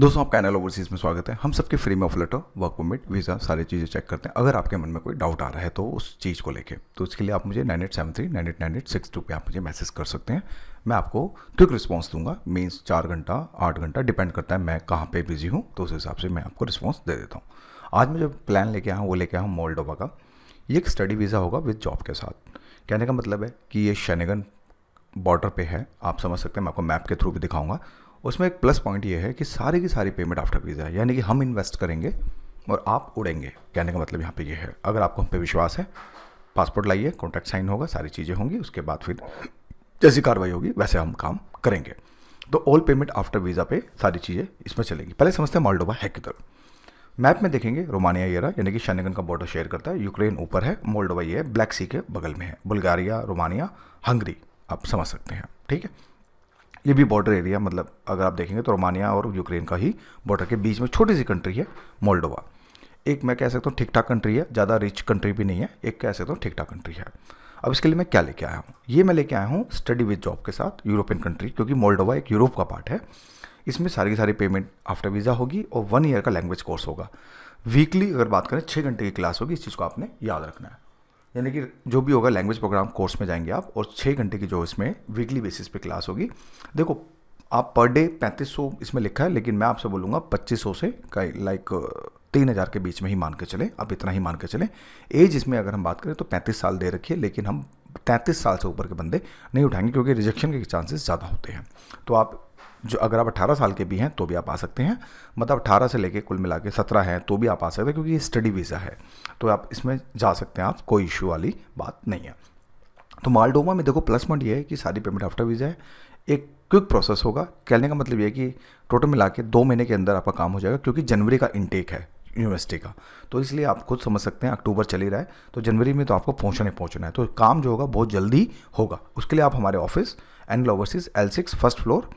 दोस्तों आपका NL overseas में स्वागत है। हम सबके फ्री में offer letter, work permit, visa सारी चीज़ें चेक करते हैं। अगर आपके मन में कोई डाउट आ रहा है तो उस चीज़ को लेके तो उसके लिए आप मुझे 9873989862 पे आप मुझे मैसेज कर सकते हैं। मैं आपको क्विक रिस्पॉन्स दूंगा। मीन्स 4 घंटा 8 घंटा डिपेंड करता है मैं कहाँ पे बिजी हूँ, तो उस हिसाब से मैं आपको रिस्पॉन्स दे देता हूँ। आज मैं जो प्लान लेके आया हूँ वो लेके आया हूँ मोल्डोवा का। ये एक स्टडी वीज़ा होगा विद जॉब के साथ। कहने का मतलब है कि ये शेनेगन बॉर्डर पे है, आप समझ सकते हैं। मैं आपको मैप के थ्रू भी दिखाऊंगा। उसमें एक प्लस पॉइंट ये है कि सारी की सारी पेमेंट आफ्टर वीज़ा है, यानी कि हम इन्वेस्ट करेंगे और आप उड़ेंगे। कहने का मतलब यहाँ पे ये है। अगर आपको हम पे विश्वास है, पासपोर्ट लाइए, कॉन्ट्रैक्ट साइन होगा, सारी चीज़ें होंगी, उसके बाद फिर जैसी कार्रवाई होगी वैसे हम काम करेंगे। तो ऑल पेमेंट आफ्टर वीज़ा पे सारी चीज़ें इसमें चलेगी। पहले समझते हैं मोल्डोवा है किधर। मैप में देखेंगे रोमानिया ये रहा, यानी कि शेनेगन का बॉर्डर शेयर करता है। यूक्रेन ऊपर है, मोल्डोवा ये है ब्लैक सी के बगल में है। बुल्गारिया, रोमानिया, हंगरी, आप समझ सकते हैं। ठीक है, ये भी बॉर्डर एरिया, मतलब अगर आप देखेंगे तो रोमानिया और यूक्रेन का ही बॉर्डर के बीच में छोटी सी कंट्री है मोल्डोवा। एक मैं कह सकता हूँ ठीक ठाक कंट्री है, ज़्यादा रिच कंट्री भी नहीं है, एक कह सकता हूँ ठीक ठाक कंट्री है। अब इसके लिए मैं क्या लेके आया हूँ, ये मैं लेके आया हूँ स्टडी विद जॉब के साथ यूरोपियन कंट्री, क्योंकि मोल्डोवा एक यूरोप का पार्ट है। इसमें सारी की सारी पेमेंट आफ्टर वीज़ा होगी और 1 ईयर का लैंग्वेज कोर्स होगा। वीकली अगर बात करें 6 घंटे की क्लास होगी, इस चीज़ को आपने याद रखना है। यानी कि जो भी होगा लैंग्वेज प्रोग्राम कोर्स में जाएंगे आप, और 6 घंटे की जो इसमें वीकली बेसिस पे क्लास होगी। देखो आप पर डे 3500 इसमें लिखा है, लेकिन मैं आपसे बोलूँगा 2500 से लाइक 3000 के बीच में ही मान के चले, आप इतना ही मान के चलें। एज इसमें अगर हम बात करें तो 35 साल दे रखी है, लेकिन हम 33 साल से ऊपर के बंदे नहीं उठाएंगे क्योंकि रिजेक्शन के चांसेस ज़्यादा होते हैं। तो आप जो अगर आप 18 साल के भी हैं तो भी आप आ सकते हैं, मतलब 18 से लेके कुल मिला के 17 हैं तो भी आप आ सकते हैं, क्योंकि ये स्टडी वीज़ा है तो आप इसमें जा सकते हैं, आप कोई इशू वाली बात नहीं है। तो मोल्डोवा में देखो प्लस पॉइंट ये है कि सारी पेमेंट आफ्टर वीज़ा है, एक क्विक प्रोसेस होगा। कहने का मतलब ये है कि टोटल मिला के 2 महीने के अंदर आपका काम हो जाएगा, क्योंकि जनवरी का इनटेक है यूनिवर्सिटी का, तो इसलिए आप खुद समझ सकते हैं अक्टूबर चल ही रहा है तो जनवरी में तो आपको पहुंचना है, तो काम जो होगा बहुत जल्दी होगा। उसके लिए आप हमारे office NL overseas L6 first floor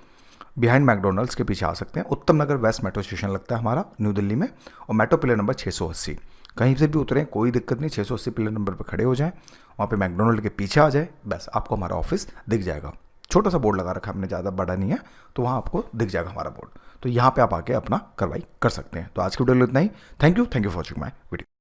behind McDonald's के पीछे आ सकते हैं। उत्तम नगर वेस्ट मेट्रो स्टेशन लगता है हमारा न्यू दिल्ली में, और मेट्रो पिलर नंबर 680। कहीं से भी उतरें कोई दिक्कत नहीं, 680 पिलर नंबर पर खड़े हो जाएं, वहाँ पे मैकडोनल्ड के पीछे आ जाए, बस आपको हमारा ऑफिस दिख जाएगा। छोटा सा बोर्ड लगा रखा है हमने, ज़्यादा बड़ा नहीं है, तो वहाँ आपको दिख जाएगा हमारा बोर्ड। तो यहाँ पे आप आके अपना कार्रवाई कर सकते हैं। तो आज की वीडियो में इतना ही। Thank you for watching my video.